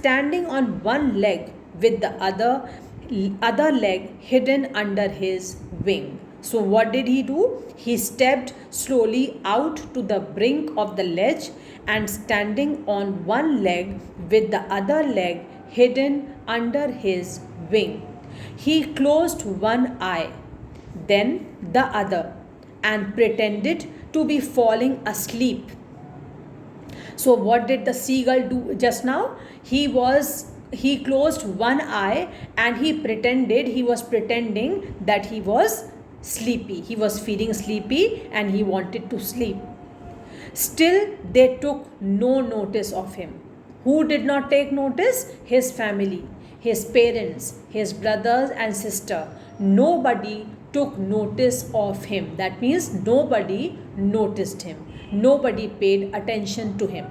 standing on one leg with the other leg hidden under his wing. So what did he do? He stepped slowly out to the brink of the ledge, and standing on one leg with the other leg hidden under his wing, he closed one eye, then the other, and pretended to be falling asleep. So what did the seagull do just now? He closed one eye and he was pretending that he was sleepy. He was feeling sleepy and he wanted to sleep. Still, they took no notice of him. Who did not take notice? His family, his parents, his brothers and sister. Nobody took notice of him. That means nobody noticed him. Nobody paid attention to him.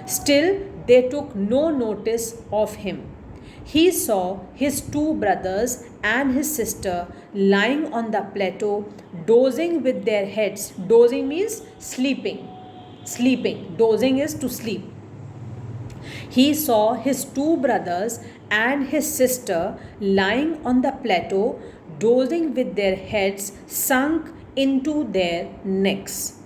Still, they took no notice of him. He saw his two brothers and his sister lying on the plateau, dozing with their heads. Dozing means sleeping. Sleeping. Dozing is to sleep. He saw his two brothers and his sister lying on the plateau, dozing with their heads sunk into their necks.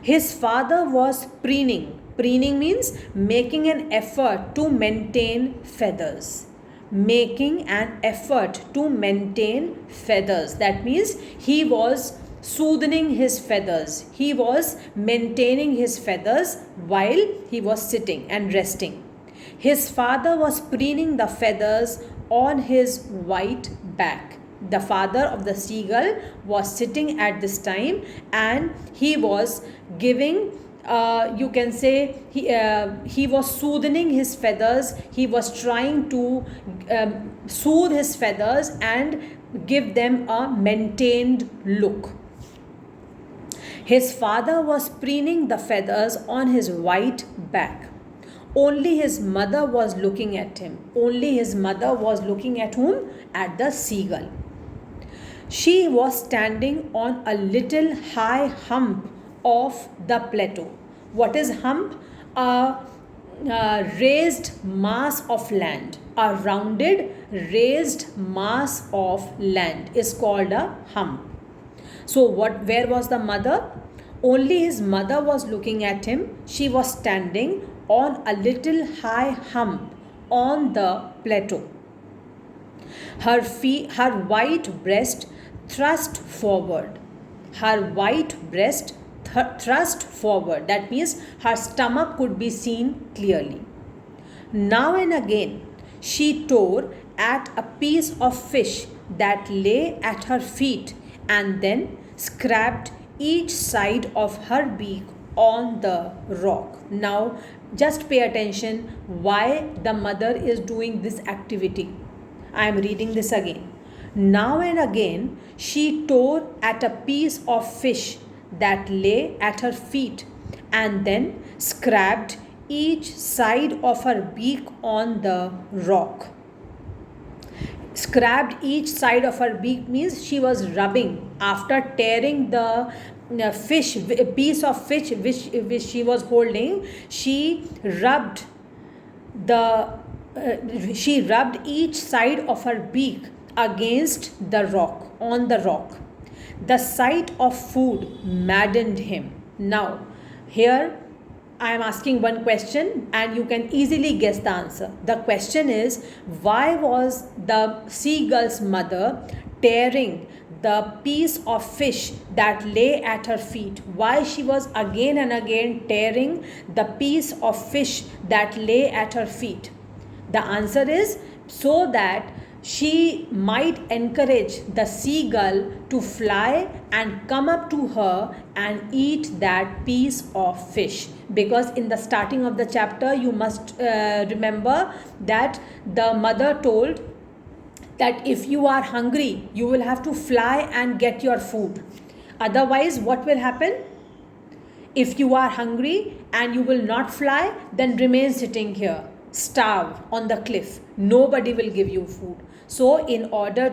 His father was preening. Preening means making an effort to maintain feathers. Making an effort to maintain feathers. That means he was soothing his feathers. He was maintaining his feathers while he was sitting and resting. His father was preening the feathers on his white back. The father of the seagull was sitting at this time and he was giving you can say he was soothing his feathers. He was trying to soothe his feathers and give them a maintained look. His father was preening the feathers on his white back. Only his mother was looking at him. Only his mother was looking at whom? At the seagull. She was standing on a little high hump of the plateau. What is hump? A raised mass of land. A rounded raised mass of land is called a hump. So where was the mother? Only his mother was looking at him. She was standing on a little high hump on the plateau. Her white breast thrust forward. Her white breast thrust forward. That means her stomach could be seen clearly. Now and again, she tore at a piece of fish that lay at her feet and then scraped each side of her beak on the rock. Now, just pay attention why the mother is doing this activity. I am reading this again. Now and again, she tore at a piece of fish that lay at her feet and then scraped each side of her beak on the rock. Scraped each side of her beak means she was rubbing. After tearing the fish, a piece of fish which she was holding, she rubbed each side of her beak against the rock, on the rock. The sight of food maddened him. Now, here I am asking one question and you can easily guess the answer. The question is, why was the seagull's mother tearing the piece of fish that lay at her feet? Why she was again and again tearing the piece of fish that lay at her feet? The answer is so that she might encourage the seagull to fly and come up to her and eat that piece of fish. Because in the starting of the chapter, you must remember that the mother told that if you are hungry, you will have to fly and get your food. Otherwise, what will happen? If you are hungry and you will not fly, then remain sitting here, starve on the cliff. Nobody will give you food. So in order